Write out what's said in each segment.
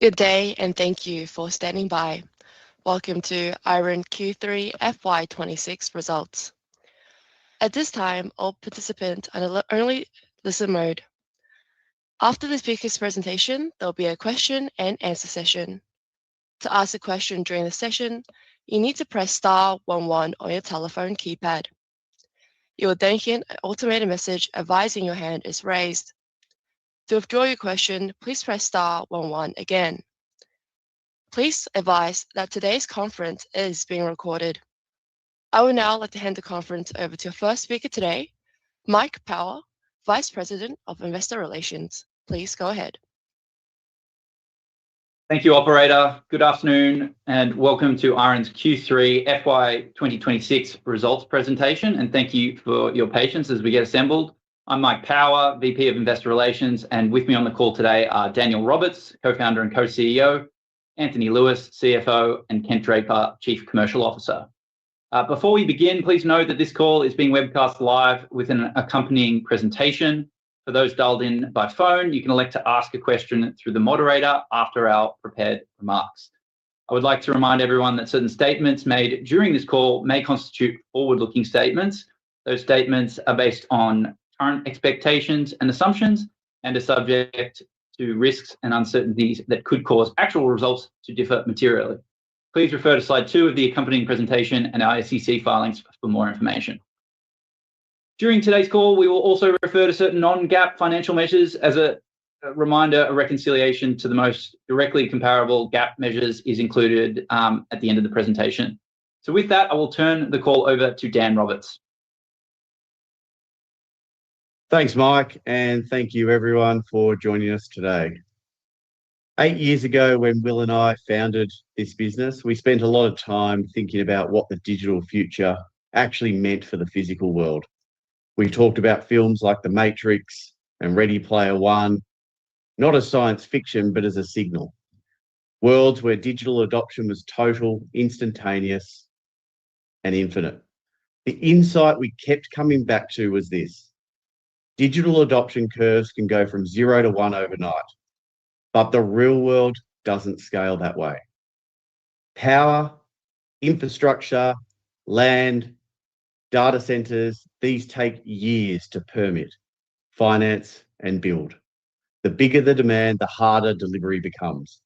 Good day, and thank you for standing by. Welcome to IREN Q3 FY26 results. At this time, all participants are in only listen mode. After the speaker's presentation, there will be a question and answer session. To ask a question during the session, you need to press star 11 on your telephone keypad. You will then hear an automated message advising your hand is raised. To withdraw your question, please press star 11 again. Please advise that today's conference is being recorded. I would now like to hand the conference over to our first speaker today, Mike Power, Vice President of Investor Relations. Please go ahead. Thank you, Operator. Good afternoon and welcome to IREN's Q3 FY2026 results presentation, and thank you for your patience as we get assembled. I'm Mike Power, VP of Investor Relations, and with me on the call today are Daniel Roberts, co-founder and co-CEO, Anthony Lewis, CFO, and Kent Draper, Chief Commercial Officer. Before we begin, please note that this call is being webcast live with an accompanying presentation. For those dialed in by phone, you can elect to ask a question through the moderator after our prepared remarks. I would like to remind everyone that certain statements made during this call may constitute forward-looking statements. Those statements are based on current expectations and assumptions and are subject to risks and uncertainties that could cause actual results to differ materially. Please refer to slide 2 of the accompanying presentation and our SEC filings for more information. During today's call, we will also refer to certain non-GAAP financial measures. As a reminder, a reconciliation to the most directly comparable GAAP measures is included at the end of the presentation. So with that, I will turn the call over to Dan Roberts. Thanks, Mike, and thank you everyone for joining us today. 8 years ago, when Will and I founded this business, we spent a lot of time thinking about what the digital future actually meant for the physical world. We talked about films like The Matrix and Ready Player One, not as science fiction, but as a signal. Worlds where digital adoption was total, instantaneous, and infinite. The insight we kept coming back to was this: digital adoption curves can go from 0 to 1 overnight, but the real world doesn't scale that way. Power, infrastructure, land, data centers, these take years to permit, finance, and build. The bigger the demand, the harder delivery becomes.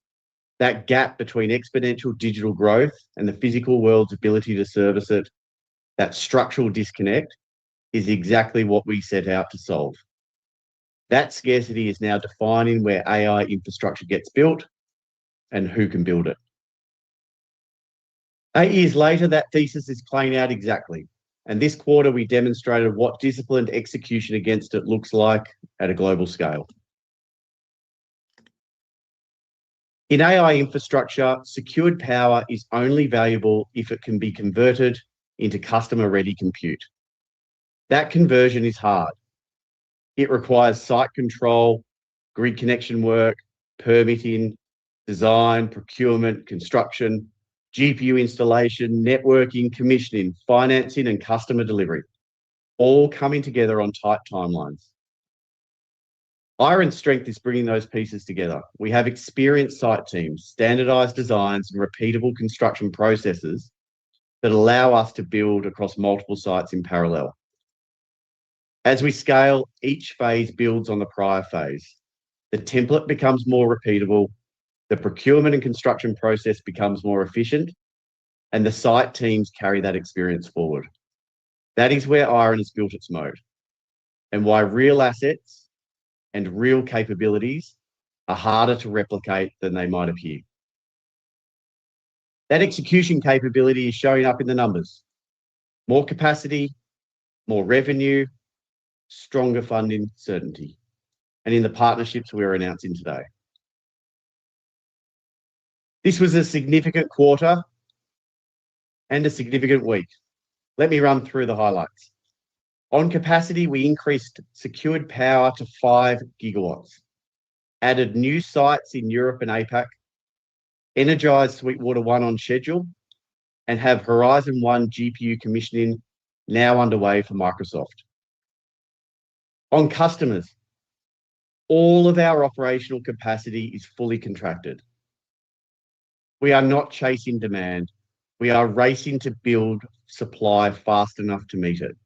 That gap between exponential digital growth and the physical world's ability to service it, that structural disconnect, is exactly what we set out to solve. That scarcity is now defining where AI infrastructure gets built and who can build it. 8 years later, that thesis is playing out exactly. And this quarter, we demonstrated what disciplined execution against it looks like at a global scale. In AI infrastructure, secured power is only valuable if it can be converted into customer-ready compute. That conversion is hard. It requires site control, grid connection work, permitting, design, procurement, construction, GPU installation, networking, commissioning, financing, and customer delivery, all coming together on tight timelines. IREN's strength is bringing those pieces together. We have experienced site teams, standardized designs, and repeatable construction processes that allow us to build across multiple sites in parallel. As we scale, each phase builds on the prior phase. The template becomes more repeatable, the procurement and construction process becomes more efficient, and the site teams carry that experience forward. That is where IREN has built its moat, and why real assets and real capabilities are harder to replicate than they might appear. That execution capability is showing up in the numbers. More capacity, more revenue, stronger funding certainty, and in the partnerships we're announcing today. This was a significant quarter and a significant week. Let me run through the highlights. On capacity, we increased secured power to 5 gigawatts, added new sites in Europe and APAC, energized Sweetwater 1 on schedule, and have Horizon 1 GPU commissioning now underway for Microsoft. On customers, all of our operational capacity is fully contracted. We are not chasing demand. We are racing to build supply fast enough to meet it.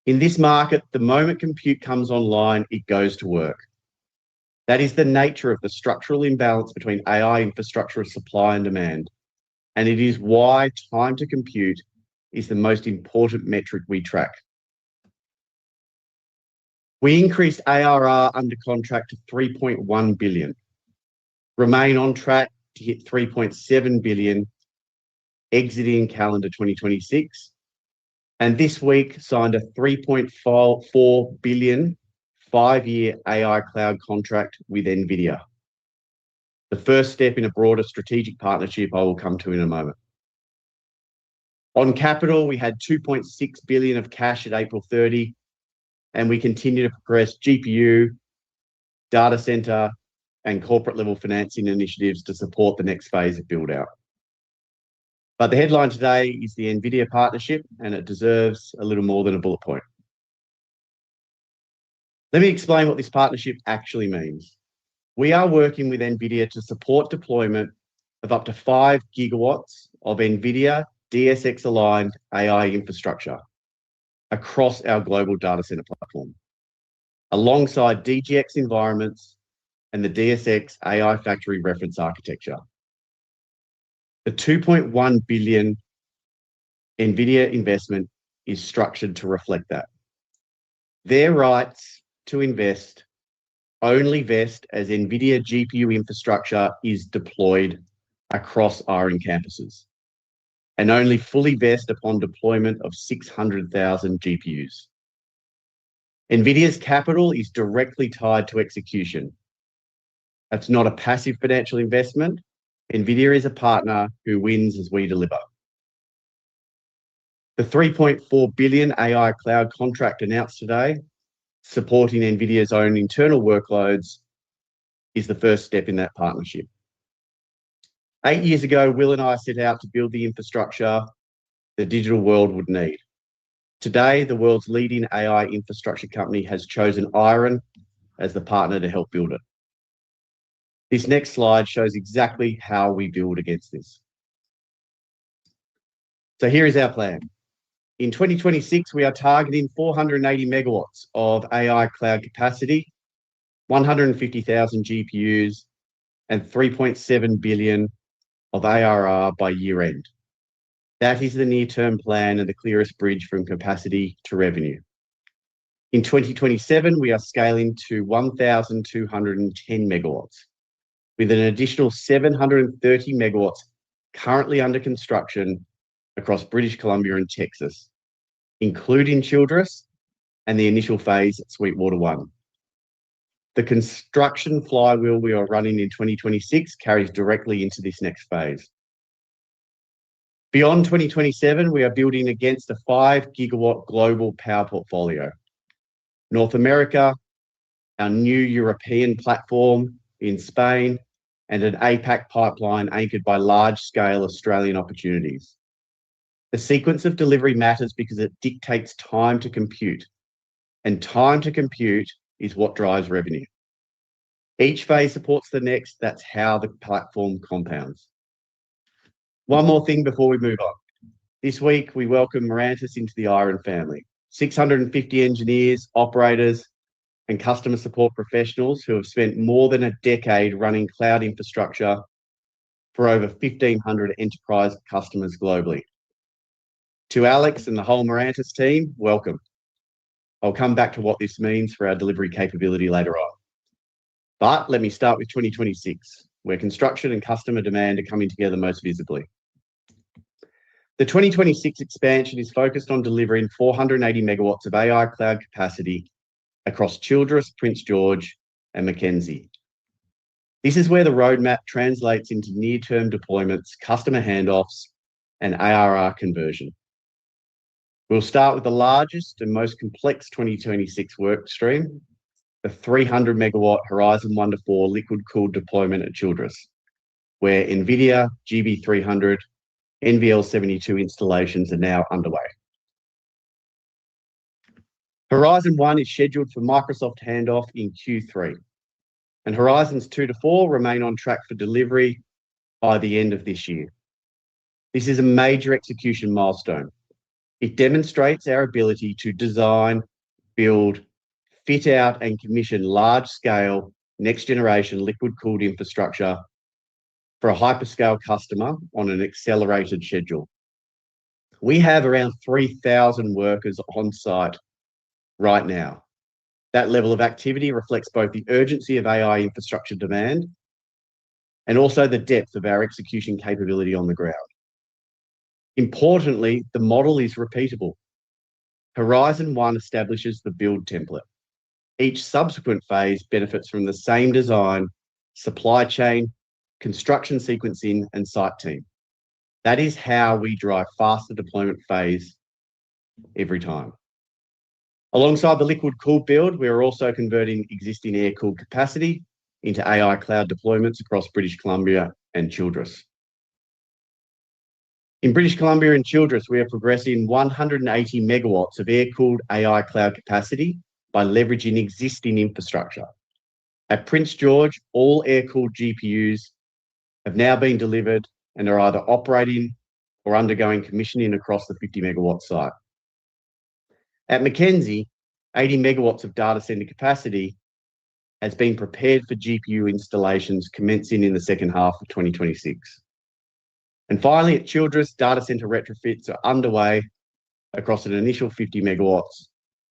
In this market, the moment compute comes online, it goes to work. That is the nature of the structural imbalance between AI infrastructure supply and demand, and it is why time to compute is the most important metric we track. We increased ARR under contract to 3.1 billion, remain on track to hit 3.7 billion exiting calendar 2026, and this week signed a 3.4 billion 5-year AI cloud contract with NVIDIA. The first step in a broader strategic partnership I will come to in a moment. On capital, we had 2.6 billion of cash at April 30, and we continue to progress GPU, data center, and corporate level financing initiatives to support the next phase of build out. But the headline today is the NVIDIA partnership, and it deserves a little more than a bullet point. Let me explain what this partnership actually means. We are working with NVIDIA to support deployment of up to 5 gigawatts of NVIDIA DSX-aligned AI infrastructure across our global data center platform, alongside DGX environments and the DSX AI Factory reference architecture. The 2.1 billion NVIDIA investment is structured to reflect that. Their rights to invest only vest as NVIDIA GPU infrastructure is deployed across IREN campuses, and only fully vest upon deployment of 600,000 GPUs. NVIDIA's capital is directly tied to execution. That's not a passive financial investment. NVIDIA is a partner who wins as we deliver. The 3.4 billion AI cloud contract announced today, supporting NVIDIA's own internal workloads, is the first step in that partnership. 8 years ago, Will and I set out to build the infrastructure the digital world would need. Today, the world's leading AI infrastructure company has chosen IREN as the partner to help build it. This next slide shows exactly how we build against this. So here is our plan. In 2026, we are targeting 480 megawatts of AI cloud capacity, 150,000 GPUs, and 3.7 billion of ARR by year end. That is the near-term plan and the clearest bridge from capacity to revenue. In 2027, we are scaling to 1,210 megawatts, with an additional 730 megawatts currently under construction across British Columbia and Texas, including Childress and the initial phase at Sweetwater 1. The construction flywheel we are running in 2026 carries directly into this next phase. Beyond 2027, we are building against a 5 gigawatt global power portfolio. North America, our new European platform in Spain, and an APAC pipeline anchored by large-scale Australian opportunities. The sequence of delivery matters because it dictates time to compute, and time to compute is what drives revenue. Each phase supports the next. That's how the platform compounds. One more thing before we move on. This week, we welcome Mirantis into the IREN family. 650 engineers, operators, and customer support professionals who have spent more than a decade running cloud infrastructure for over 1,500 enterprise customers globally. To Alex and the whole Mirantis team, welcome. I'll come back to what this means for our delivery capability later on. But let me start with 2026, where construction and customer demand are coming together most visibly. The 2026 expansion is focused on delivering 480 megawatts of AI cloud capacity across Childress, Prince George, and Mackenzie. This is where the roadmap translates into near-term deployments, customer handoffs, and ARR conversion. We'll start with the largest and most complex 2026 work stream, the 300 megawatt Horizon 1 to 4 liquid-cooled deployment at Childress, where NVIDIA GB300 NVL72 installations are now underway. Horizon 1 is scheduled for Microsoft handoff in Q3, and Horizons 2 to 4 remain on track for delivery by the end of this year. This is a major execution milestone. It demonstrates our ability to design, build, fit out and commission large-scale, next-generation liquid-cooled infrastructure for a hyperscale customer on an accelerated schedule. We have around 3,000 workers on site right now. That level of activity reflects both the urgency of AI infrastructure demand and also the depth of our execution capability on the ground. Importantly, the model is repeatable. Horizon 1 establishes the build template. Each subsequent phase benefits from the same design, supply chain, construction sequencing, and site team. That is how we drive faster deployment phase every time. Alongside the liquid-cooled build, we are also converting existing air-cooled capacity into AI cloud deployments across British Columbia and Childress. In British Columbia and Childress, we are progressing 180 megawatts of air-cooled AI cloud capacity by leveraging existing infrastructure. At Prince George, all air-cooled GPUs have now been delivered and are either operating or undergoing commissioning across the 50 megawatt site. At Mackenzie, 80 megawatts of data center capacity has been prepared for GPU installations commencing in the second half of 2026. And finally, at Childress, data center retrofits are underway across an initial 50 megawatts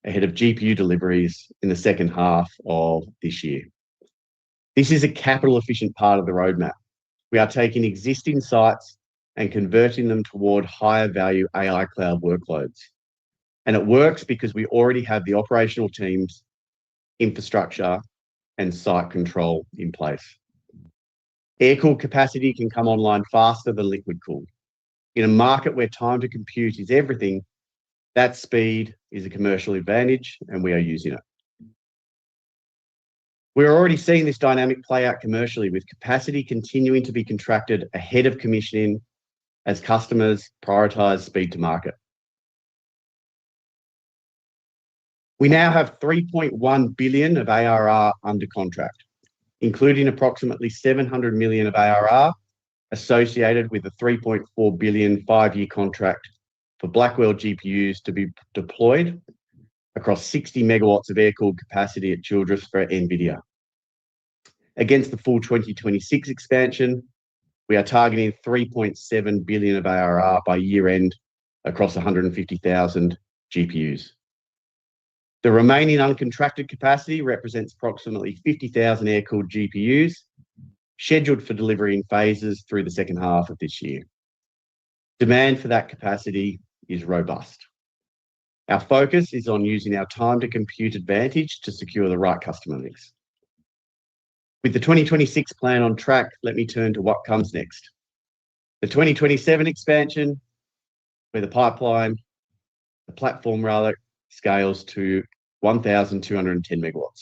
ahead of GPU deliveries in the second half of this year. This is a capital-efficient part of the roadmap. We are taking existing sites and converting them toward higher-value AI cloud workloads. And it works because we already have the operational teams, infrastructure, and site control in place. Air-cooled capacity can come online faster than liquid-cooled. In a market where time to compute is everything, that speed is a commercial advantage, and we are using it. We're already seeing this dynamic play out commercially, with capacity continuing to be contracted ahead of commissioning as customers prioritise speed to market. We now have 3.1 billion of ARR under contract, including approximately 700 million of ARR associated with the 3.4 billion 5-year contract for Blackwell GPUs to be deployed across 60 megawatts of air-cooled capacity at Childress for NVIDIA. Against the full 2026 expansion, we are targeting 3.7 billion of ARR by year-end across 150,000 GPUs. The remaining uncontracted capacity represents approximately 50,000 air-cooled GPUs, scheduled for delivery in phases through the second half of this year. Demand for that capacity is robust. Our focus is on using our time to compute advantage to secure the right customer mix. With the 2026 plan on track, let me turn to what comes next. The 2027 expansion, where the platform scales to 1,210 megawatts.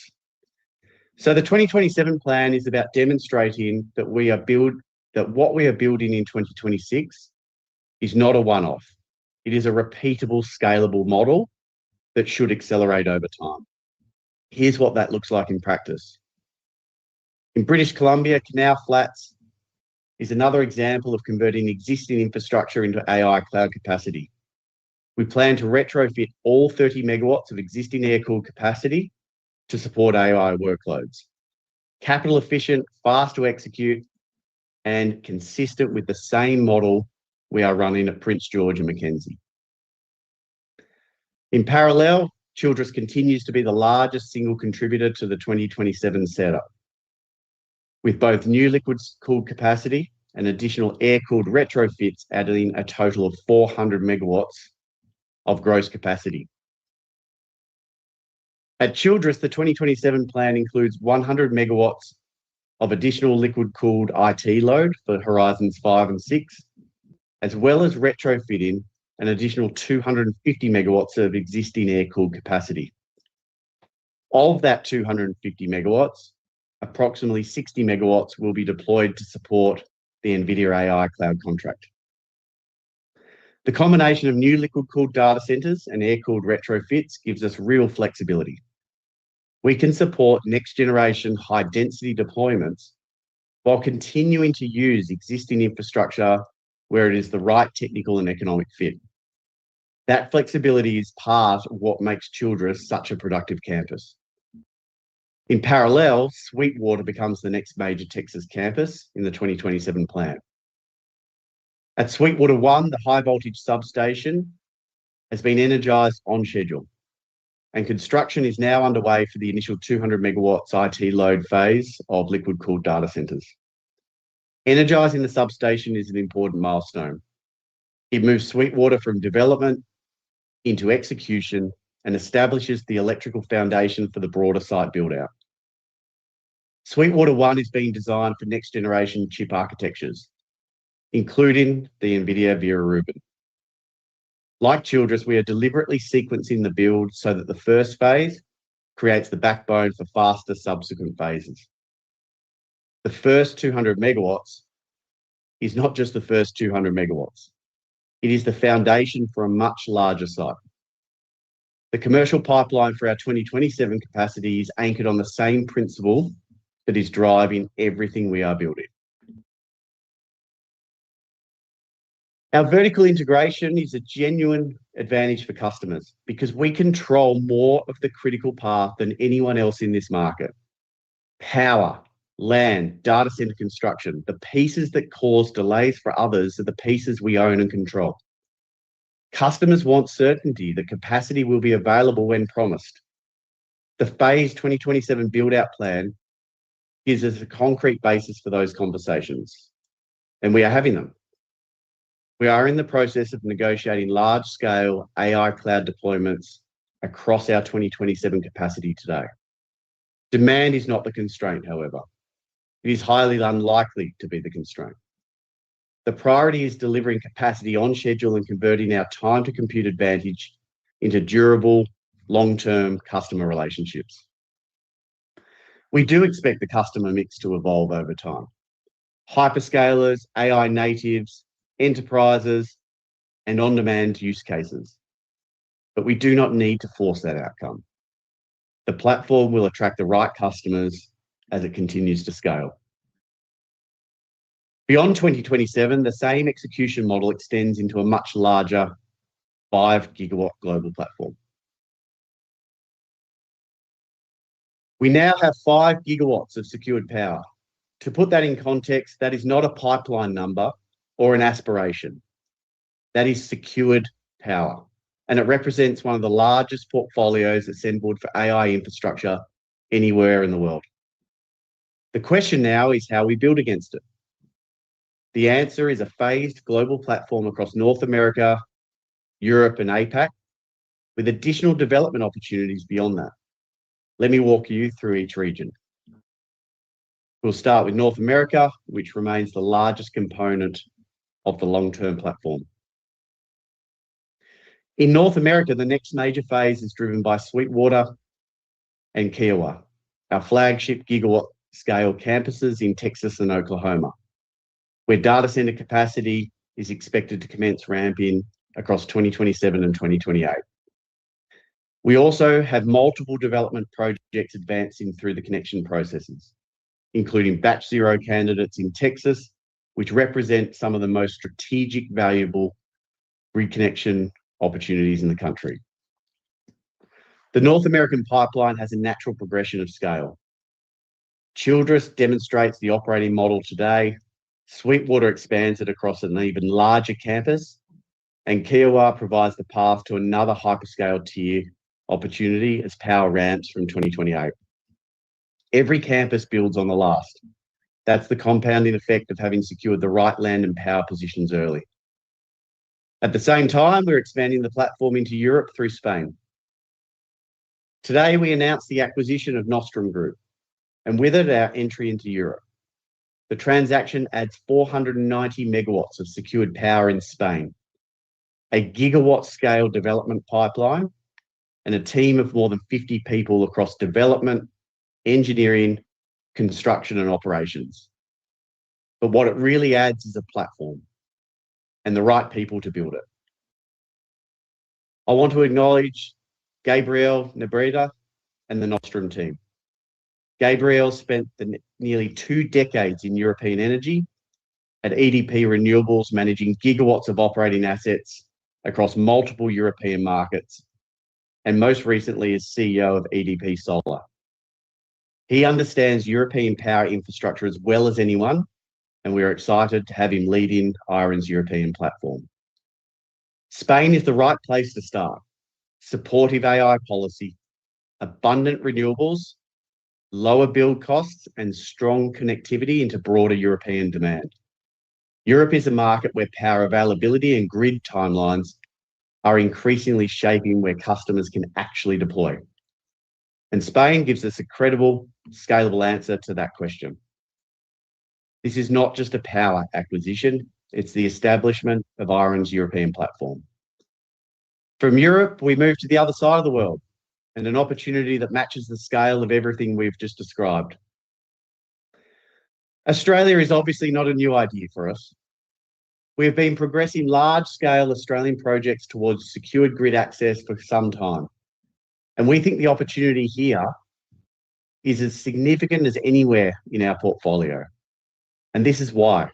So the 2027 plan is about demonstrating that what we are building in 2026 is not a one-off. It is a repeatable, scalable model that should accelerate over time. Here's what that looks like in practice. In British Columbia, Canal Flats is another example of converting existing infrastructure into AI cloud capacity. We plan to retrofit all 30 megawatts of existing air-cooled capacity to support AI workloads. Capital efficient, fast to execute, and consistent with the same model we are running at Prince George and Mackenzie. In parallel, Childress continues to be the largest single contributor to the 2027 setup, with both new liquid-cooled capacity and additional air-cooled retrofits adding a total of 400 megawatts of gross capacity. At Childress, the 2027 plan includes 100 megawatts of additional liquid-cooled IT load for Horizons 5 and 6, as well as retrofitting an additional 250 megawatts of existing air-cooled capacity. Of that 250 megawatts, approximately 60 megawatts will be deployed to support the NVIDIA AI cloud contract. The combination of new liquid-cooled data centers and air-cooled retrofits gives us real flexibility. We can support next-generation high-density deployments while continuing to use existing infrastructure where it is the right technical and economic fit. That flexibility is part of what makes Childress such a productive campus. In parallel, Sweetwater becomes the next major Texas campus in the 2027 plan. At Sweetwater 1, the high voltage substation has been energised on schedule, and construction is now underway for the initial 200 megawatts IT load phase of liquid-cooled data centres. Energising the substation is an important milestone. It moves Sweetwater from development into execution and establishes the electrical foundation for the broader site build-out. Sweetwater 1 is being designed for next-generation chip architectures, including the NVIDIA Vera Rubin. Like Childress, we are deliberately sequencing the build so that the first phase creates the backbone for faster subsequent phases. The first 200 megawatts is not just the first 200 megawatts. It is the foundation for a much larger site. The commercial pipeline for our 2027 capacity is anchored on the same principle that is driving everything we are building. Our vertical integration is a genuine advantage for customers because we control more of the critical path than anyone else in this market. Power, land, data center construction, the pieces that cause delays for others are the pieces we own and control. Customers want certainty that capacity will be available when promised. The phase 2027 build-out plan gives us a concrete basis for those conversations, and we are having them. We are in the process of negotiating large-scale AI cloud deployments across our 2027 capacity today. Demand is not the constraint, however. It is highly unlikely to be the constraint. The priority is delivering capacity on schedule and converting our time to compute advantage into durable, long-term customer relationships. We do expect the customer mix to evolve over time. Hyperscalers, AI natives, enterprises, and on-demand use cases. But we do not need to force that outcome. The platform will attract the right customers as it continues to scale. Beyond 2027, the same execution model extends into a much larger 5 gigawatt global platform. We now have 5 gigawatts of secured power. To put that in context, that is not a pipeline number or an aspiration. That is secured power, and it represents one of the largest portfolios assembled for AI infrastructure anywhere in the world. The question now is how we build against it. The answer is a phased global platform across North America, Europe, and APAC, with additional development opportunities beyond that. Let me walk you through each region. We'll start with North America, which remains the largest component of the long-term platform. In North America, the next major phase is driven by Sweetwater and Kiowa, our flagship gigawatt-scale campuses in Texas and Oklahoma, where data center capacity is expected to commence ramping across 2027 and 2028. We also have multiple development projects advancing through the connection processes, including Batch Zero candidates in Texas, which represent some of the most strategic, valuable grid connection opportunities in the country. The North American pipeline has a natural progression of scale. Childress demonstrates the operating model today, Sweetwater expands it across an even larger campus, and Kiowa provides the path to another hyperscale tier opportunity as power ramps from 2028. Every campus builds on the last. That's the compounding effect of having secured the right land and power positions early. At the same time, we're expanding the platform into Europe through Spain. Today, we announced the acquisition of Nostrum Group, and with it, our entry into Europe. The transaction adds 490 megawatts of secured power in Spain, a gigawatt-scale development pipeline, and a team of more than 50 people across development, engineering, construction, and operations. But what it really adds is a platform and the right people to build it. I want to acknowledge Gabriel Nebreda and the Nostrum team. Gabriel spent the nearly 2 decades in European energy, at EDP Renewables, managing gigawatts of operating assets across multiple European markets, and most recently as CEO of EDP Solar. He understands European power infrastructure as well as anyone, and we are excited to have him leading IREN's European platform. Spain is the right place to start. Supportive AI policy, abundant renewables, lower build costs, and strong connectivity into broader European demand. Europe is a market where power availability and grid timelines are increasingly shaping where customers can actually deploy. And Spain gives us a credible, scalable answer to that question. This is not just a power acquisition, it's the establishment of IREN's European platform. From Europe, we move to the other side of the world, and an opportunity that matches the scale of everything we've just described. Australia is obviously not a new idea for us. We have been progressing large-scale Australian projects towards secured grid access for some time, and we think the opportunity here is as significant as anywhere in our portfolio. And this is why.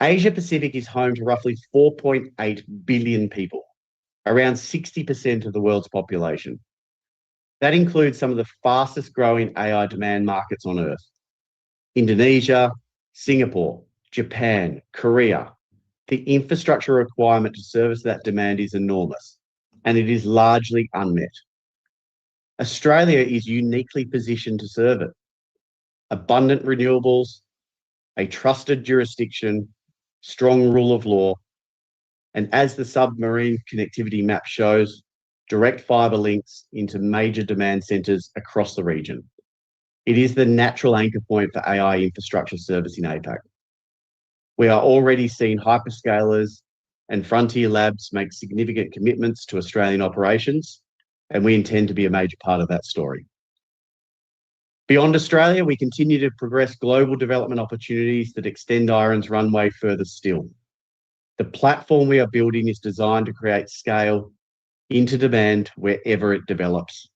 Asia Pacific is home to roughly 4.8 billion people, around 60% of the world's population. That includes some of the fastest growing AI demand markets on Earth. Indonesia, Singapore, Japan, Korea. The infrastructure requirement to service that demand is enormous, and it is largely unmet. Australia is uniquely positioned to serve it. Abundant renewables, a trusted jurisdiction, strong rule of law, and as the submarine connectivity map shows, direct fibre links into major demand centres across the region. It is the natural anchor point for AI infrastructure service in APAC. We are already seeing hyperscalers and frontier labs make significant commitments to Australian operations, and we intend to be a major part of that story. Beyond Australia, we continue to progress global development opportunities that extend IREN's runway further still. The platform we are building is designed to create scale into demand wherever it develops,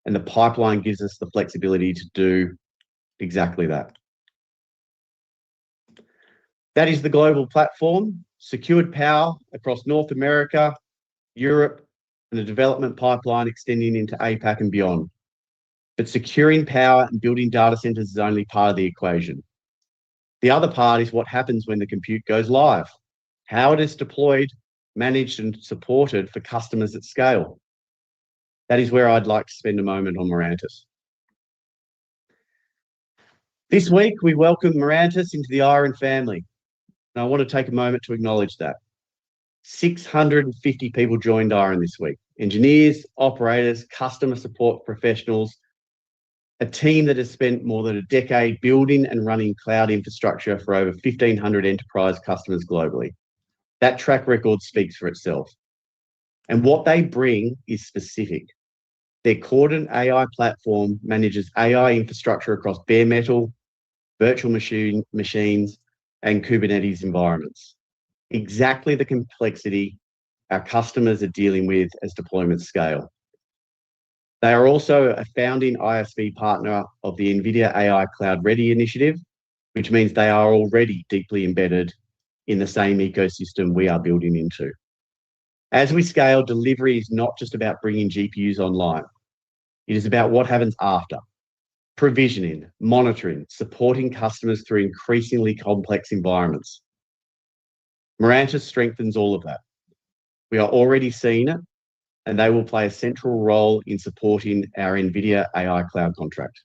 and the pipeline gives us the flexibility to do exactly that. That is the global platform, secured power across North America, Europe, and a development pipeline extending into APAC and beyond. But securing power and building data centres is only part of the equation. The other part is what happens when the compute goes live, how it is deployed, managed and supported for customers at scale. That is where I'd like to spend a moment on Mirantis. This week, we welcome Mirantis into the IREN family, and I want to take a moment to acknowledge that. 650 people joined IREN this week. Engineers, operators, customer support professionals, a team that has spent more than a decade building and running cloud infrastructure for over 1,500 enterprise customers globally. That track record speaks for itself. And what they bring is specific. Their Cordant AI platform manages AI infrastructure across bare metal, virtual machines, and Kubernetes environments. Exactly the complexity our customers are dealing with as deployments scale. They are also a founding ISV partner of the NVIDIA AI Cloud Ready initiative, which means they are already deeply embedded in the same ecosystem we are building into. As we scale, delivery is not just about bringing GPUs online. It is about what happens after. Provisioning, monitoring, supporting customers through increasingly complex environments. Mirantis strengthens all of that. We are already seeing it, and they will play a central role in supporting our NVIDIA AI Cloud contract.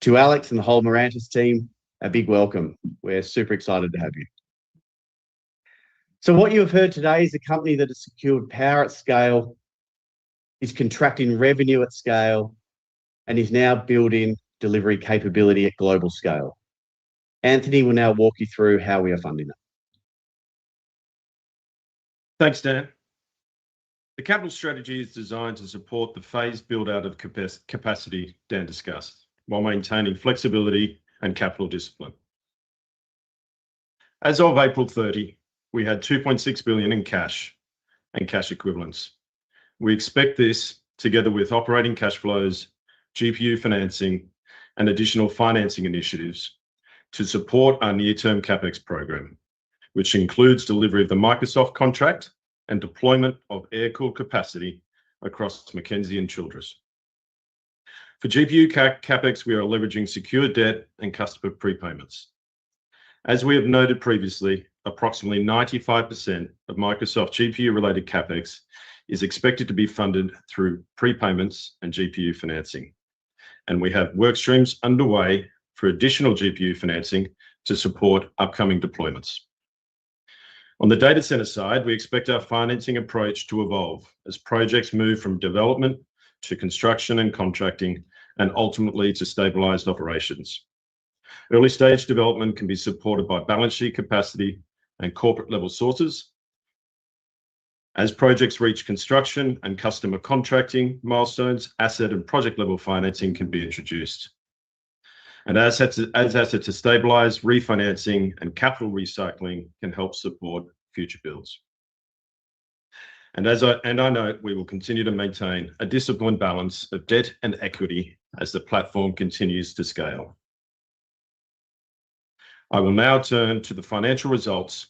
To Alex and the whole Mirantis team, a big welcome. We're super excited to have you. So what you have heard today is a company that has secured power at scale, is contracting revenue at scale, and is now building delivery capability at global scale. Anthony will now walk you through how we are funding it. Thanks, Dan. The capital strategy is designed to support the phased build-out of capacity Dan discussed, while maintaining flexibility and capital discipline. As of April 30, we had 2.6 billion in cash and cash equivalents. We expect this, together with operating cash flows, GPU financing, and additional financing initiatives to support our near-term CapEx program, which includes delivery of the Microsoft contract and deployment of air-cooled capacity across Mackenzie and Childress. For GPU CapEx, we are leveraging secure debt and customer prepayments. As we have noted previously, approximately 95% of Microsoft GPU-related CapEx is expected to be funded through prepayments and GPU financing, and we have work streams underway for additional GPU financing to support upcoming deployments. On the data center side, we expect our financing approach to evolve as projects move from development to construction and contracting, and ultimately to stabilized operations. Early stage development can be supported by balance sheet capacity and corporate level sources. As projects reach construction and customer contracting milestones, asset and project level financing can be introduced. And as assets are stabilized, refinancing and capital recycling can help support future builds. And I note, we will continue to maintain a disciplined balance of debt and equity as the platform continues to scale. I will now turn to the financial results,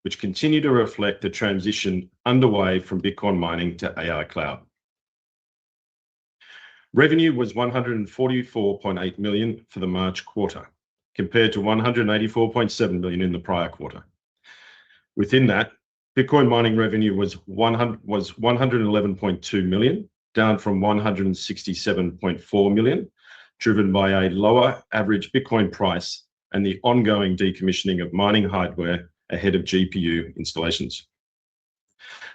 which continue to reflect the transition underway from Bitcoin mining to AI cloud. Revenue was 144.8 million for the March quarter, compared to 184.7 million in the prior quarter. Within that, Bitcoin mining revenue was 111.2 million, down from 167.4 million, driven by a lower average Bitcoin price and the ongoing decommissioning of mining hardware ahead of GPU installations.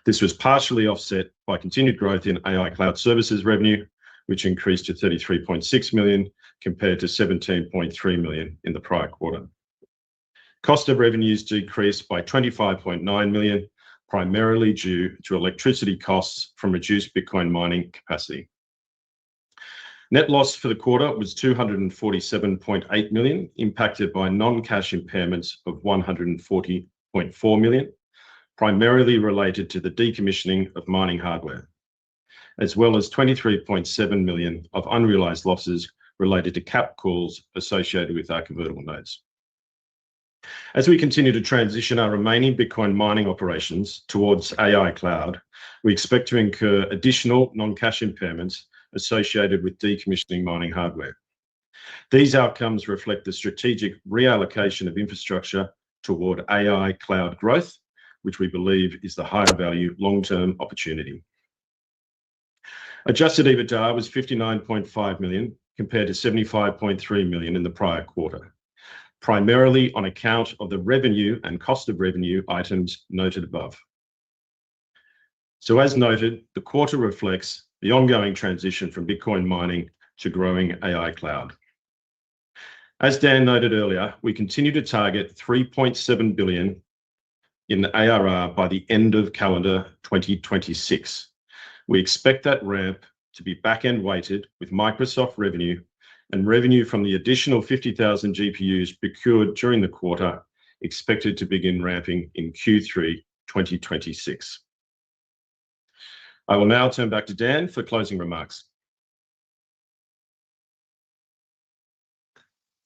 This was partially offset by continued growth in AI cloud services revenue, which increased to 33.6 million compared to 17.3 million in the prior quarter. Cost of revenues decreased by 25.9 million, primarily due to electricity costs from reduced Bitcoin mining capacity. Net loss for the quarter was 247.8 million, impacted by non-cash impairments of 140.4 million, primarily related to the decommissioning of mining hardware, as well as 23.7 million of unrealized losses related to cap calls associated with our convertible notes. As we continue to transition our remaining Bitcoin mining operations towards AI cloud, we expect to incur additional non-cash impairments associated with decommissioning mining hardware. These outcomes reflect the strategic reallocation of infrastructure toward AI cloud growth, which we believe is the higher value long-term opportunity. Adjusted EBITDA was 59.5 million compared to 75.3 million in the prior quarter, primarily on account of the revenue and cost of revenue items noted above. So as noted, the quarter reflects the ongoing transition from Bitcoin mining to growing AI cloud. As Dan noted earlier, we continue to target 3.7 billion in ARR by the end of calendar 2026. We expect that ramp to be back-end weighted with Microsoft revenue and revenue from the additional 50,000 GPUs procured during the quarter expected to begin ramping in Q3 2026. I will now turn back to Dan for closing remarks.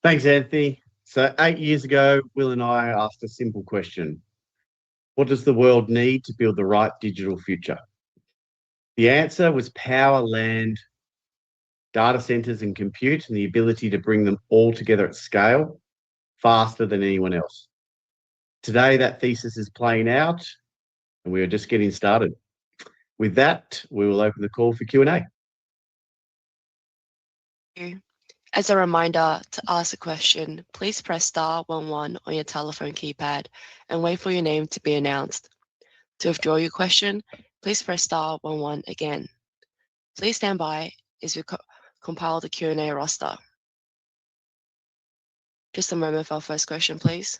Thanks, Anthony. So 8 years ago, Will and I asked a simple question. What does the world need to build the right digital future? The answer was power, land, data centers and compute, and the ability to bring them all together at scale faster than anyone else. Today, that thesis is playing out, and we are just getting started. With that, we will open the call for Q&A. As a reminder, to ask a question, please press star 11 on your telephone keypad and wait for your name to be announced. To withdraw your question, please press star 11 again. Please stand by as we compile the Q&A roster. Just a moment for our first question, please.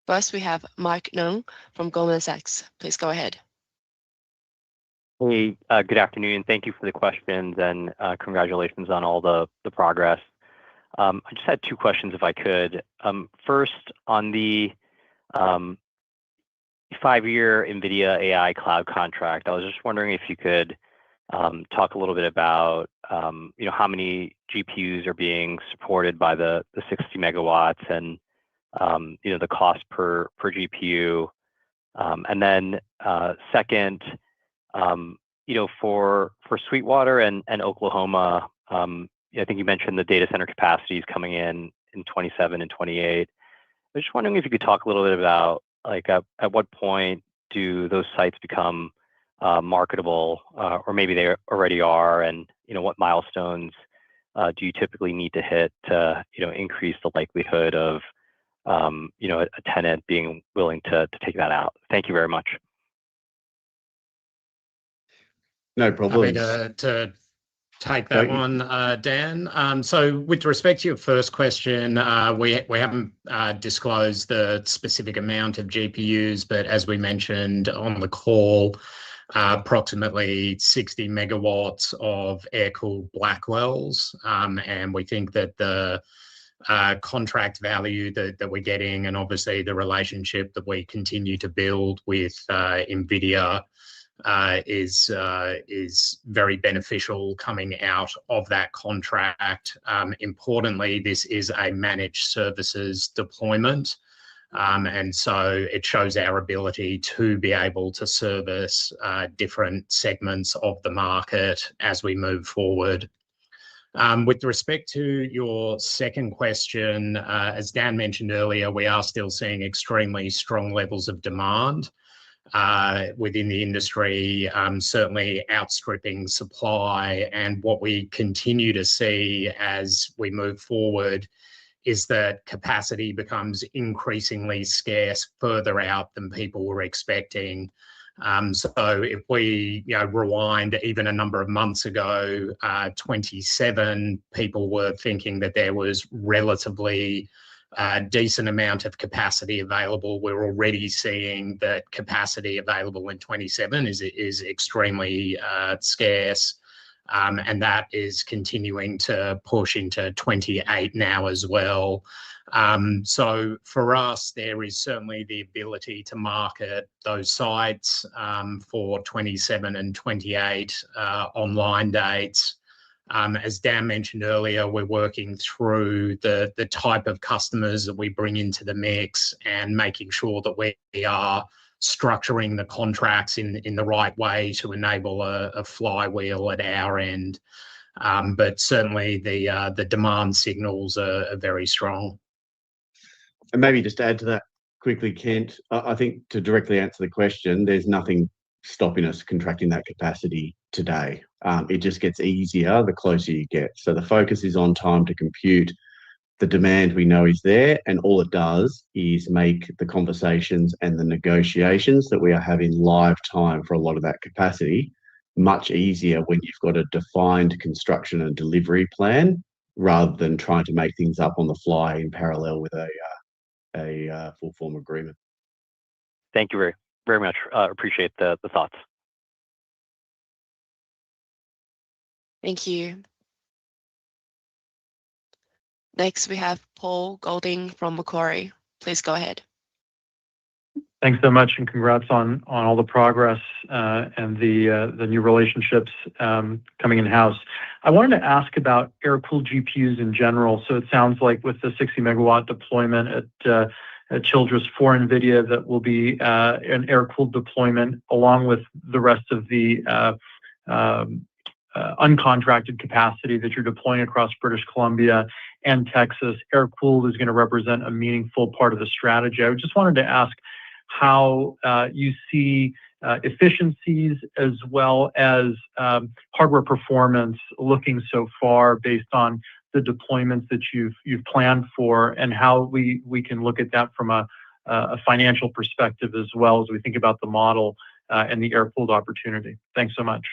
First, we have Mike Nung from Goldman Sachs. Please go ahead. Hey, good afternoon. Thank you for the questions and congratulations on all the progress. I just had two questions if I could. First, on the 5-year NVIDIA AI cloud contract, I was just wondering if you could talk a little bit about how many GPUs are being supported by the 60 megawatts and the cost per GPU. And then second, for Sweetwater and Oklahoma, I think you mentioned the data center capacity is coming in 27 and 28. I was just wondering if you could talk a little bit about at what point do those sites become marketable, or maybe they already are, and what milestones do you typically need to hit to increase the likelihood of a tenant being willing to take that out? Thank you very much. No problem. Happy to take that one, Dan. So with respect to your first question, we haven't disclosed the specific amount of GPUs, but as we mentioned on the call, approximately 60 megawatts of air-cooled Blackwells, and we think that the contract value that we're getting, and obviously the relationship that we continue to build with NVIDIA, is very beneficial coming out of that contract. Importantly, this is a managed services deployment, and so it shows our ability to be able to service different segments of the market as we move forward. With respect to your second question, as Dan mentioned earlier, we are still seeing extremely strong levels of demand within the industry, certainly outstripping supply. And what we continue to see as we move forward is that capacity becomes increasingly scarce further out than people were expecting. So if we rewind even a number of months ago, 27, people were thinking that there was relatively decent amount of capacity available. We're already seeing that capacity available in 27 is extremely scarce, and that is continuing to push into 28 now as well. So for us, there is certainly the ability to market those sites for 27 and 28 online dates. As Dan mentioned earlier, we're working through the type of customers that we bring into the mix and making sure that we are structuring the contracts in the right way to enable a flywheel at our end. But certainly the demand signals are very strong. And maybe just to add to that quickly, Kent, I think to directly answer the question, there's nothing stopping us contracting that capacity today. It just gets easier the closer you get. So the focus is on time to compute. The demand we know is there, and all it does is make the conversations and the negotiations that we are having live time for a lot of that capacity much easier when you've got a defined construction and delivery plan, rather than trying to make things up on the fly in parallel with a full form agreement. Thank you very, very much. Appreciate the thoughts. Thank you. Next, we have Paul Golding from Macquarie. Please go ahead. Thanks so much, and congrats on all the progress and the new relationships coming in-house. I wanted to ask about air-cooled GPUs in general. So it sounds like with the 60 megawatt deployment at Childress for NVIDIA, that will be an air-cooled deployment along with the rest of the uncontracted capacity that you're deploying across British Columbia and Texas. Air-cooled is going to represent a meaningful part of the strategy. I just wanted to ask how you see efficiencies as well as hardware performance looking so far based on the deployments that you've planned for, and how we can look at that from a financial perspective as well as we think about the model and the air-cooled opportunity. Thanks so much.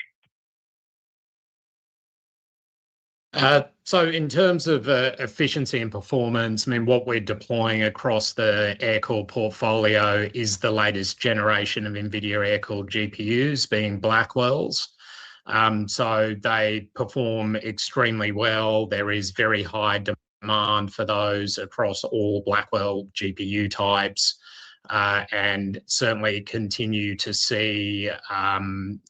So in terms of efficiency and performance, I mean, what we're deploying across the air-cooled portfolio is the latest generation of NVIDIA air-cooled GPUs, being Blackwells. So they perform extremely well. There is very high demand for those across all Blackwell GPU types. and certainly continue to see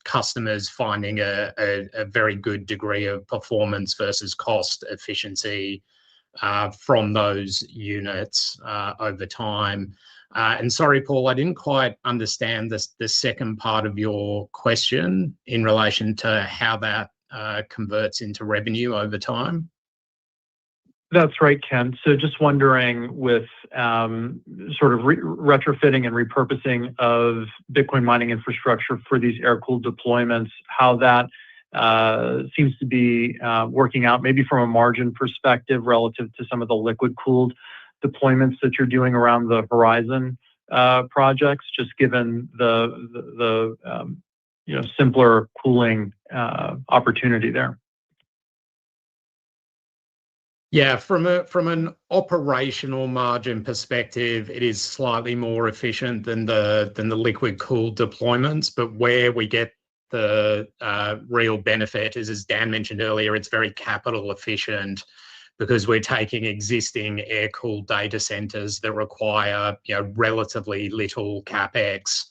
customers finding a very good degree of performance versus cost efficiency from those units over time. And sorry, Paul, I didn't quite understand the second part of your question in relation to how that converts into revenue over time. That's right, Ken. So just wondering with sort of retrofitting and repurposing of Bitcoin mining infrastructure for these air-cooled deployments, how that seems to be working out, maybe from a margin perspective relative to some of the liquid-cooled deployments that you're doing around the Horizon projects, just given the simpler cooling opportunity there. Yeah, from an operational margin perspective, it is slightly more efficient than the liquid cooled deployments. But where we get the real benefit is, as Dan mentioned earlier, it's very capital efficient because we're taking existing air cooled data centers that require relatively little capex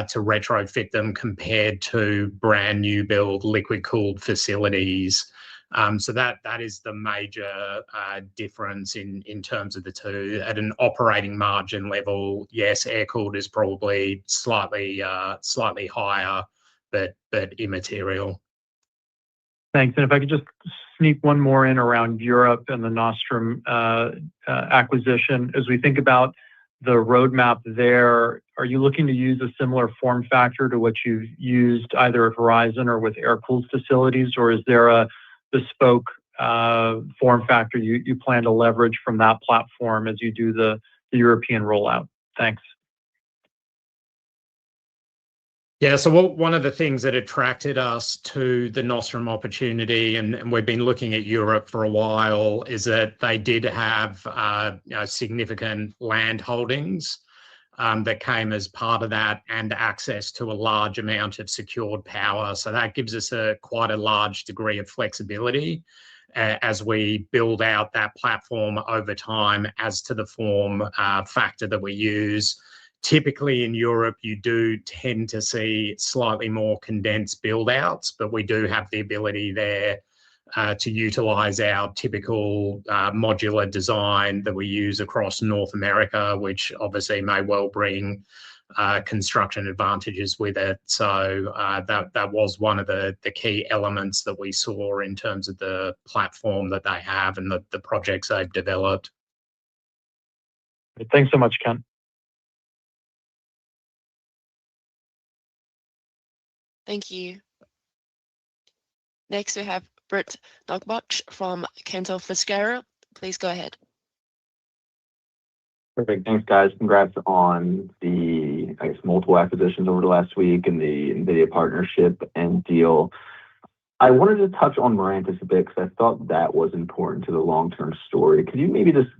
to retrofit them compared to brand new build liquid cooled facilities. So that is the major difference in terms of the two. At an operating margin level, yes, air-cooled is probably slightly higher, but immaterial. Thanks. And if I could just sneak one more in around Europe and the Nostrum acquisition. As we think about the roadmap there, are you looking to use a similar form factor to what you've used either at Horizon or with air-cooled facilities, or is there a bespoke form factor you plan to leverage from that platform as you do the European rollout? Thanks. Yeah, so one of the things that attracted us to the Nostrum opportunity, and we've been looking at Europe for a while, is that they did have significant land holdings that came as part of that, and access to a large amount of secured power. So that gives us quite a large degree of flexibility as we build out that platform over time as to the form factor that we use. Typically in Europe, you do tend to see slightly more condensed build outs, but we do have the ability there to utilize our typical modular design that we use across North America, which obviously may well bring construction advantages with it. So that was one of the key elements that we saw in terms of the platform that they have and the projects they've developed. Thanks so much, Ken. Thank you. Next, we have Britt Nogbach from Cantor Fitzgerald. Please go ahead. Perfect. Thanks, guys. Congrats on the, multiple acquisitions over the last week and the NVIDIA partnership and deal. I wanted to touch on Mirantis a bit because I thought that was important to the long-term story. Could you maybe just,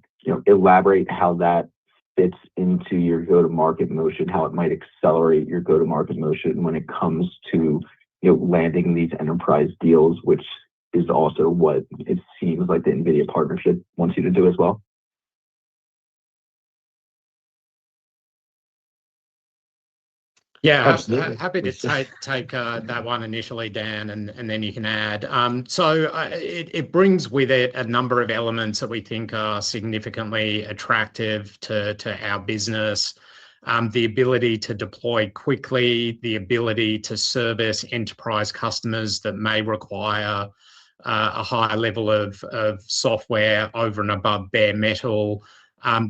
elaborate how that fits into your go-to-market motion, how it might accelerate your go-to-market motion when it comes to, landing these enterprise deals, which is also what it seems like the NVIDIA partnership wants you to do as well? Yeah, happy to take that one initially, Dan, and then you can add. So it brings with it a number of elements that we think are significantly attractive to our business. The ability to deploy quickly, the ability to service enterprise customers that may require a higher level of software over and above bare metal.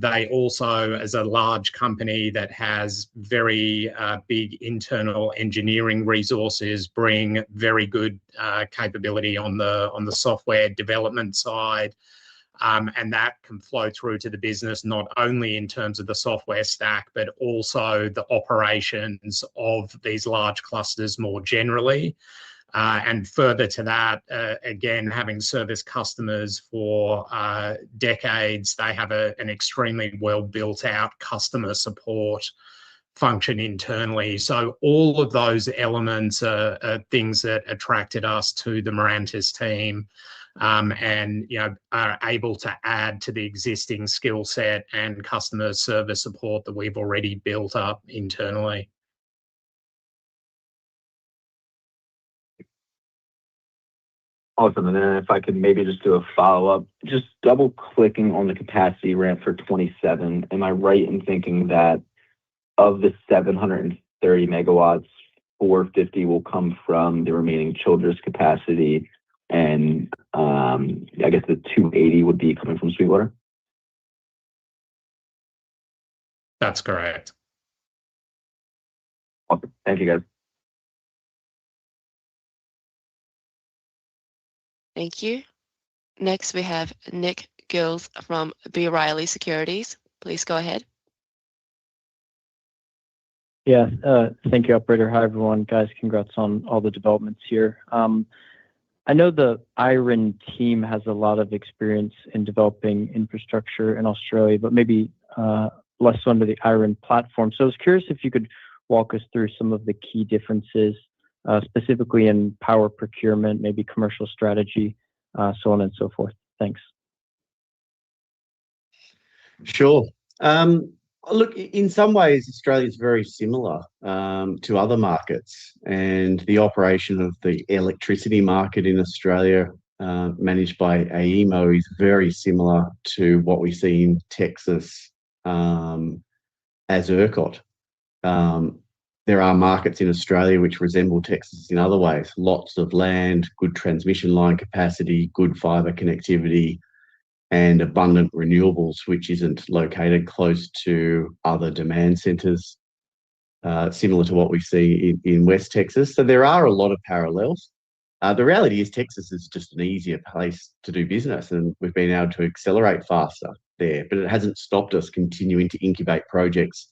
They also, as a large company that has very big internal engineering resources, bring very good capability on the software development side. And that can flow through to the business, not only in terms of the software stack, but also the operations of these large clusters more generally. And further to that, again, having service customers for decades, they have an extremely well built out customer support function internally. So all of those elements are things that attracted us to the Mirantis team. and are able to add to the existing skill set and customer service support that we've already built up internally. Awesome. And then if I could maybe just do a follow-up, just double-clicking on the capacity ramp for 27, am I right in thinking that of the 730 megawatts, 450 will come from the remaining Childress capacity, and I guess the 280 would be coming from Sweetwater? That's correct. Awesome. Thank you, guys. Thank you. Next, we have Nick Gills from B. Riley Securities. Please go ahead. Yeah, thank you, operator. Hi, everyone. Guys, congrats on all the developments here. I know the IREN team has a lot of experience in developing infrastructure in Australia, but maybe less so under the IREN platform. So I was curious if you could walk us through some of the key differences, specifically in power procurement, maybe commercial strategy, so on and so forth. Thanks. Sure. Look, in some ways, Australia is very similar to other markets, and the operation of the electricity market in Australia, managed by AEMO, is very similar to what we see in Texas as ERCOT. There are markets in Australia which resemble Texas in other ways: lots of land, good transmission line capacity, good fibre connectivity, and abundant renewables, which isn't located close to other demand centres, similar to what we see in West Texas. So there are a lot of parallels. The reality is Texas is just an easier place to do business, and we've been able to accelerate faster there, but it hasn't stopped us continuing to incubate projects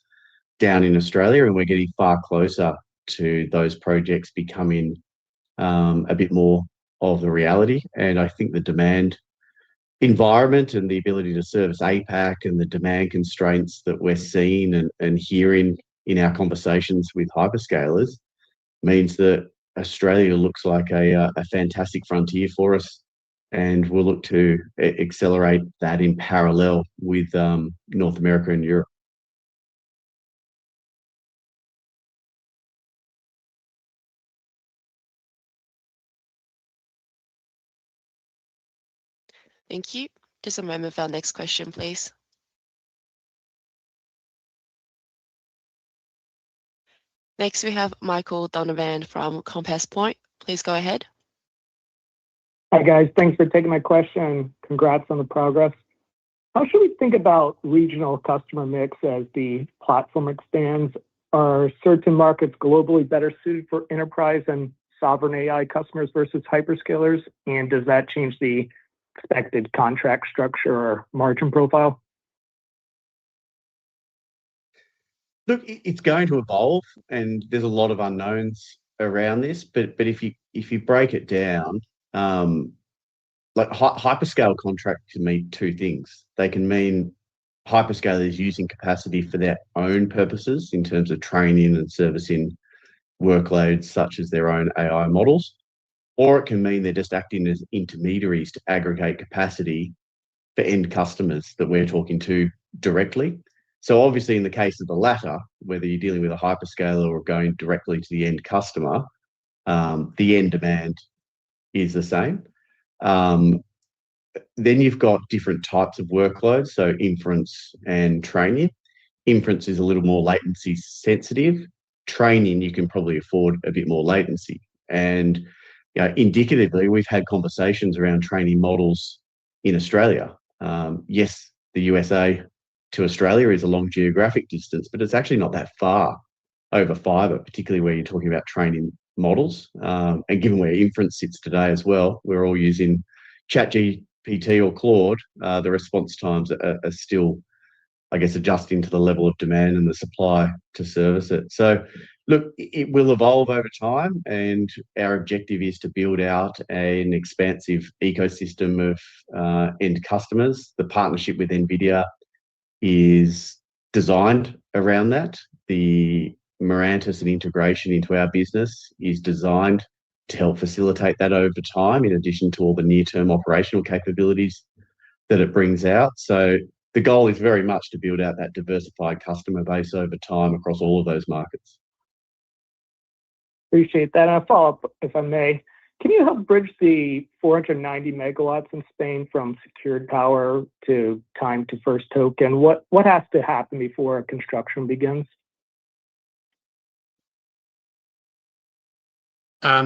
down in Australia, and we're getting far closer to those projects becoming a bit more of the reality. And I think the demand environment and the ability to service APAC and the demand constraints that we're seeing and hearing in our conversations with hyperscalers means that Australia looks like a fantastic frontier for us, and we'll look to accelerate that in parallel with North America and Europe. Thank you. Just a moment for our next question, please. Next, we have Michael Donovan from Compass Point. Please go ahead. Hi, guys. Thanks for taking my question. Congrats on the progress. How should we think about regional customer mix as the platform expands? Are certain markets globally better suited for enterprise and sovereign AI customers versus hyperscalers? And does that change the expected contract structure or margin profile? Look, it's going to evolve, and there's a lot of unknowns around this. But if you break it down, like hyperscale contract can mean two things. They can mean hyperscalers using capacity for their own purposes in terms of training and servicing workloads such as their own AI models, or it can mean they're just acting as intermediaries to aggregate capacity for end customers that we're talking to directly. So obviously, in the case of the latter, whether you're dealing with a hyperscaler or going directly to the end customer, the end demand is the same. Then you've got different types of workloads, so inference and training. Inference is a little more latency sensitive. Training, you can probably afford a bit more latency. And indicatively, we've had conversations around training models in Australia. Yes, the USA to Australia is a long geographic distance, but it's actually not that far over fibre, particularly where you're talking about training models. And given where inference sits today as well, we're all using ChatGPT or Claude. The response times are still, I guess, adjusting to the level of demand and the supply to service it. So, look, it will evolve over time, and our objective is to build out an expansive ecosystem of end customers. The partnership with NVIDIA is designed around that. The Mirantis and integration into our business is designed to help facilitate that over time, in addition to all the near-term operational capabilities that it brings out. So the goal is very much to build out that diversified customer base over time across all of those markets. Appreciate that. And a follow-up, if I may. Can you help bridge the 490 megawatts in Spain from secured power to time to first token? What has to happen before construction begins?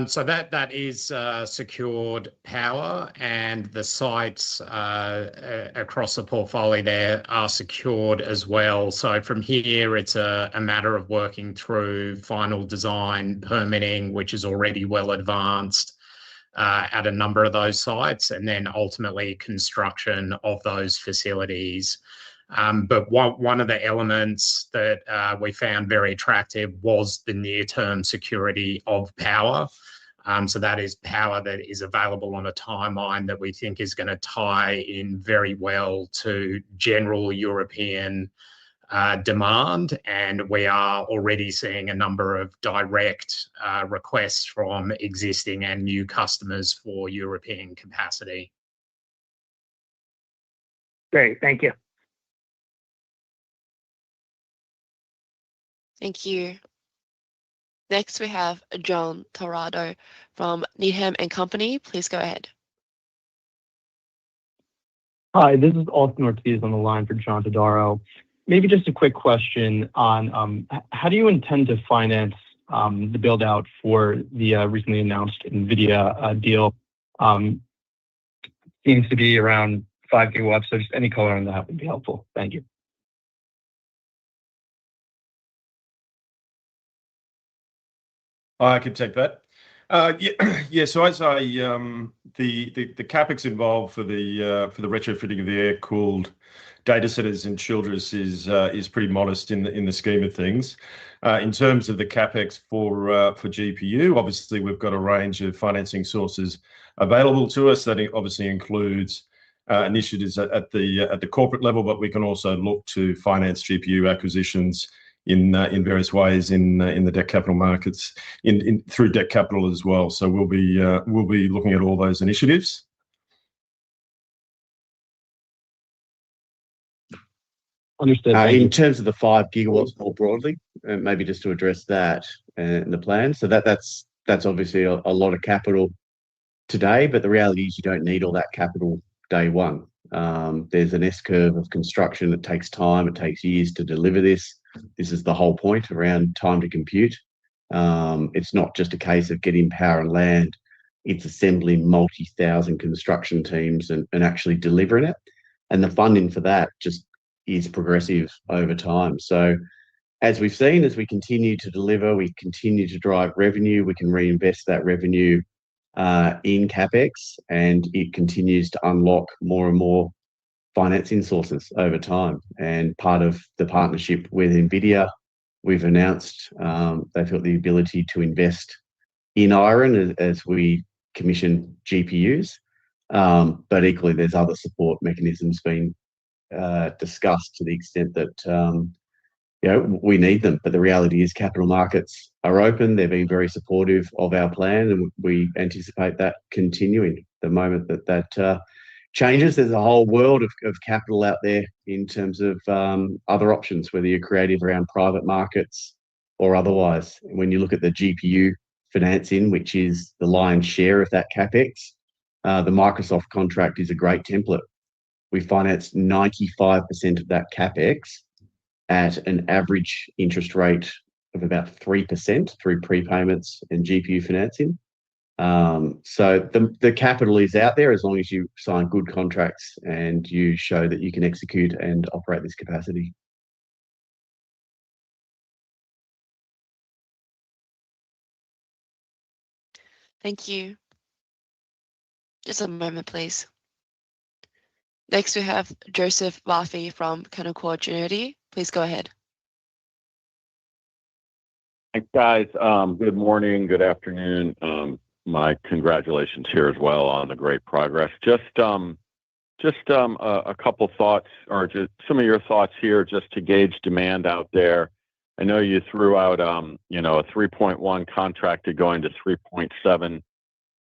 So that is secured power, and the sites across the portfolio there are secured as well. So from here, it's a matter of working through final design permitting, which is already well advanced at a number of those sites, and then ultimately construction of those facilities. But one of the elements that we found very attractive was the near-term security of power. So that is power that is available on a timeline that we think is going to tie in very well to general European demand. And we are already seeing a number of direct requests from existing and new customers for European capacity. Great, thank you. Thank you. Next, we have John Torrado from Needham & Company. Please go ahead. Hi, this is Austin Ortiz on the line for John Todaro. Maybe just a quick question on how do you intend to finance the build out for the recently announced NVIDIA deal? Seems to be around 5 gigawatts, so just any color on that would be helpful. Thank you. I can take that. Yeah. So as the capex involved for the retrofitting of the air-cooled data centers in Childress is pretty modest in the scheme of things. In terms of the capex for GPU, obviously we've got a range of financing sources available to us. That obviously includes initiatives at the corporate level, but we can also look to finance GPU acquisitions in various ways in the debt capital markets, through debt capital as well. So we'll be looking at all those initiatives. Understood. In terms of the 5 gigawatts more broadly, maybe just to address that and the plan. So that's obviously a lot of capital today, but the reality is you don't need all that capital day one. There's an S-curve of construction that takes time. It takes years to deliver this. This is the whole point around time to compute. It's not just a case of getting power and land. It's assembling multi-thousand construction teams and actually delivering it. And the funding for that just is progressive over time. So as we've seen, as we continue to deliver, we continue to drive revenue, we can reinvest that revenue in CapEx, and it continues to unlock more and more financing sources over time. And part of the partnership with NVIDIA, we've announced they've got the ability to invest in IREN as we commission GPUs. But equally, there's other support mechanisms being discussed to the extent that we need them. But the reality is capital markets are open. They've been very supportive of our plan, and we anticipate that continuing. The moment that changes, there's a whole world of capital out there in terms of other options, whether you're creative around private markets or otherwise. When you look at the GPU financing, which is the lion's share of that CapEx, the Microsoft contract is a great template. We financed 95% of that CapEx at an average interest rate of about 3% through prepayments and GPU financing. So the capital is out there as long as you sign good contracts and you show that you can execute and operate this capacity. Thank you. Just a moment, please. Next, we have Joseph Vafi from Canaccord Genuity. Please go ahead. Thanks, guys. Good morning, good afternoon. My congratulations here as well on the great progress. Just a couple thoughts, or just some of your thoughts here, just to gauge demand out there. I know you threw out, a 3.1 contract to going to 3.7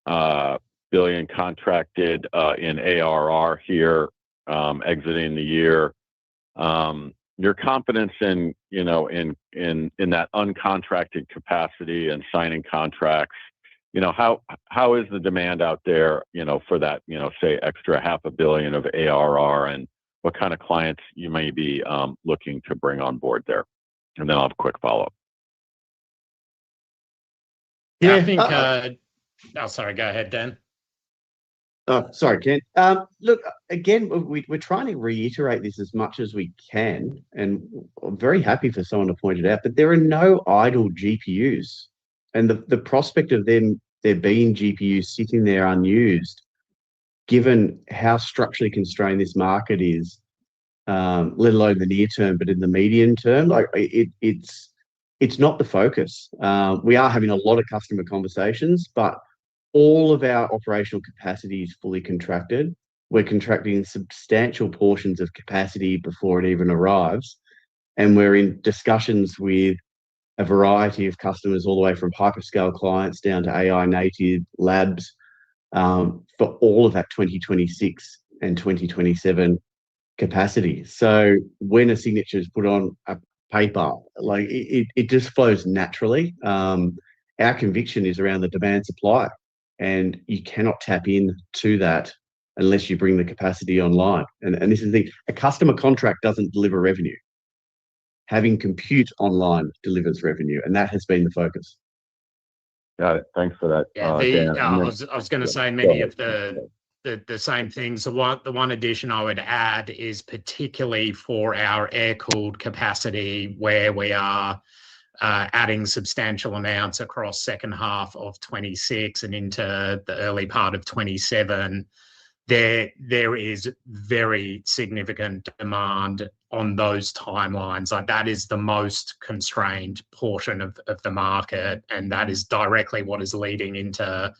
billion contracted in ARR here, exiting the year. Your confidence in that uncontracted capacity and signing contracts, how is the demand out there, for that, say extra $500 million of ARR, and what kind of clients you may be looking to bring on board there? And then I'll have a quick follow-up. Yeah, I think. Sorry, go ahead, Dan. Oh, sorry, Ken. Look, again, we're trying to reiterate this as much as we can, and I'm very happy for someone to point it out, but there are no idle GPUs. And the prospect of there being GPUs sitting there unused, given how structurally constrained this market is, let alone the near term, but in the medium term, like it's not the focus. We are having a lot of customer conversations, but all of our operational capacity is fully contracted. We're contracting substantial portions of capacity before it even arrives. And we're in discussions with a variety of customers, all the way from hyperscale clients down to AI native labs, for all of that 2026 and 2027 capacity. So when a signature is put on a paper, like it just flows naturally. Our conviction is around the demand supply, and you cannot tap into that unless you bring the capacity online. And this is the thing, a customer contract doesn't deliver revenue. Having compute online delivers revenue, and that has been the focus. Got it. Thanks for that. Yeah, Dan. I was going to say many of the same things. The one addition I would add is particularly for our air-cooled capacity, where we are adding substantial amounts across second half of 26 and into the early part of 27. There is very significant demand on those timelines. Like, that is the most constrained portion of the market, and that is directly what is leading into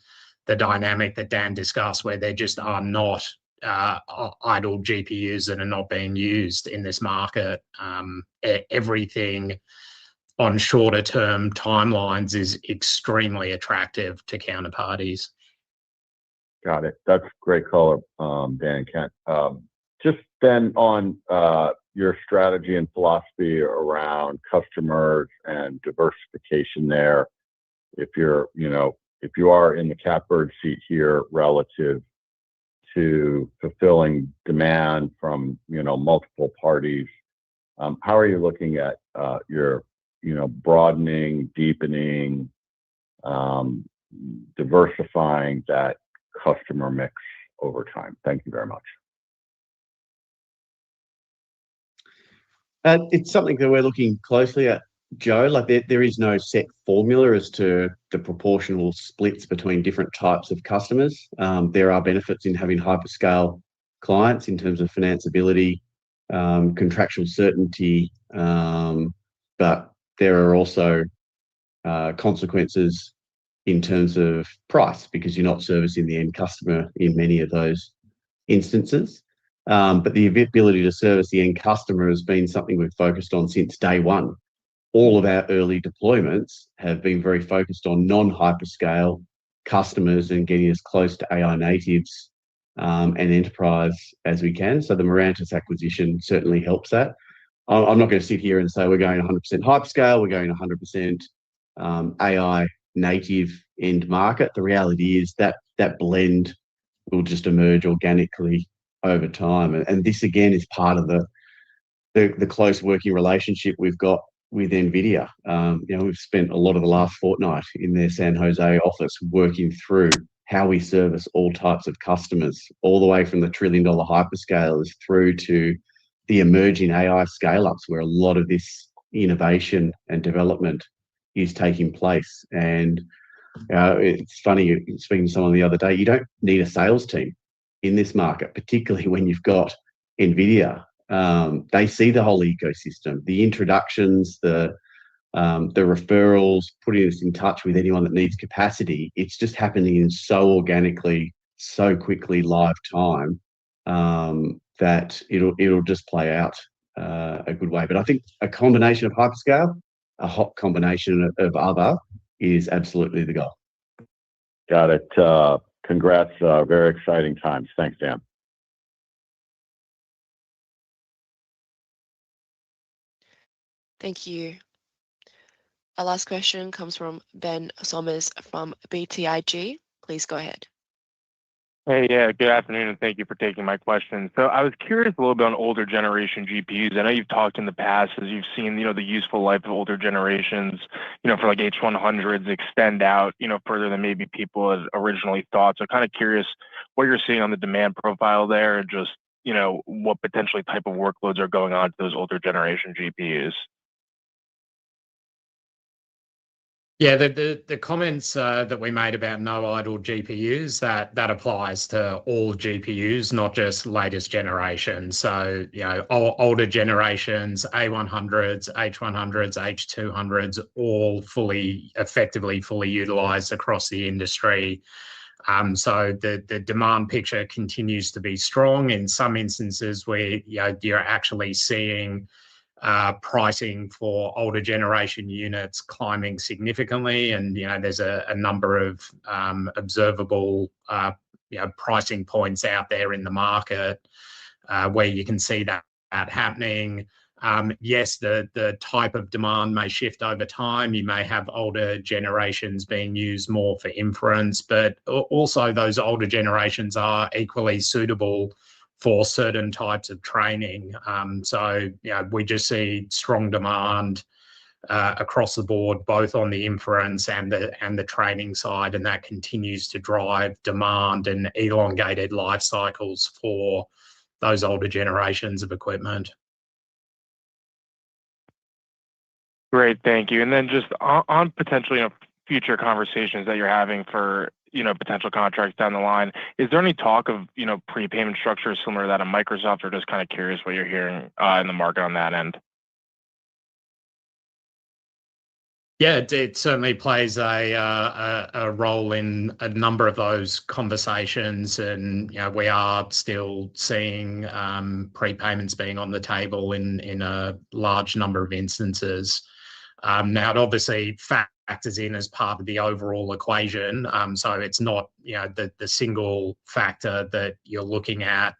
the dynamic that Dan discussed, where there just are not idle GPUs that are not being used in this market. Everything on shorter term timelines is extremely attractive to counterparties. Got it. That's great color, Dan and Kent. Just then on your strategy and philosophy around customers and diversification there, if you are in the catbird seat here relative to fulfilling demand from multiple parties, how are you looking at your broadening, deepening, diversifying that customer mix over time? Thank you very much. It's something that we're looking closely at, Joe. Like, there is no set formula as to the proportional splits between different types of customers. There are benefits in having hyperscale clients in terms of financeability, contractual certainty, but there are also consequences in terms of price, because you're not servicing the end customer in many of those instances. But the ability to service the end customer has been something we've focused on since day one. All of our early deployments have been very focused on non-hyperscale customers and getting as close to AI natives and enterprise as we can. So the Mirantis acquisition certainly helps that. I'm not going to sit here and say we're going 100% hyperscale, we're going 100% AI native end market. The reality is that blend will just emerge organically over time. And this again is part of the close working relationship we've got with NVIDIA. We've spent a lot of the last fortnight in their San Jose office working through how we service all types of customers, all the way from the $1 trillion hyperscalers through to the emerging AI scale-ups, where a lot of this innovation and development is taking place. And it's funny, speaking to someone the other day, you don't need a sales team in this market, particularly when you've got NVIDIA. They see the whole ecosystem, the introductions, the referrals, putting us in touch with anyone that needs capacity. It's just happening in so organically, so quickly, live time, that it'll just play out a good way. But I think a combination of hyperscale, a hot combination of other, is absolutely the goal. Got it. Congrats. Very exciting times. Thanks, Dan. Thank you. Our last question comes from Ben Sommers from BTIG. Please go ahead. Hey, yeah, good afternoon, and thank you for taking my question. So I was curious a little bit on older generation GPUs. I know you've talked in the past as you've seen, the useful life of older generations, for like H100s extend out, further than maybe people had originally thought. So kind of curious what you're seeing on the demand profile there and just, what potentially type of workloads are going on to those older generation GPUs. Yeah, the comments that we made about no idle GPUs, that applies to all GPUs, not just latest generation. So, older generations, A100s, H100s, H200s, all effectively fully utilized across the industry. So the demand picture continues to be strong. In some instances where you're actually seeing pricing for older generation units climbing significantly, and there's a number of observable pricing points out there in the market where you can see that happening. Yes, the type of demand may shift over time. You may have older generations being used more for inference, but also those older generations are equally suitable for certain types of training. So we just see strong demand across the board, both on the inference and the training side, and that continues to drive demand and elongated life cycles for those older generations of equipment. Great, thank you. And then just on potentially future conversations that you're having for potential contracts down the line, is there any talk of prepayment structures similar to that of Microsoft, or just kind of curious what you're hearing in the market on that end? Yeah, it certainly plays a role in a number of those conversations, and we are still seeing prepayments being on the table in a large number of instances. Now, it obviously factors in as part of the overall equation, so it's not the single factor that you're looking at.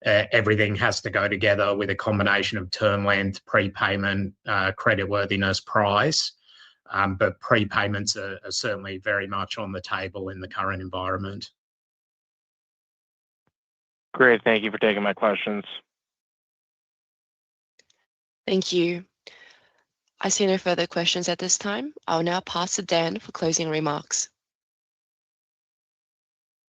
Everything has to go together with a combination of term length, prepayment, creditworthiness, price. But prepayments are certainly very much on the table in the current environment. Great, thank you for taking my questions. Thank you. I see no further questions at this time. I'll now pass to Dan for closing remarks.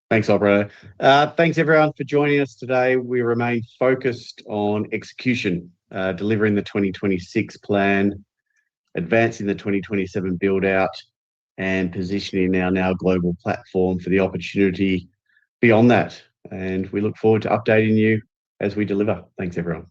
Thanks, operator. Thanks, everyone, for joining us today. We remain focused on execution, delivering the 2026 plan, advancing the 2027 build-out, and positioning our now global platform for the opportunity beyond that. And we look forward to updating you as we deliver. Thanks, everyone.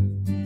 you.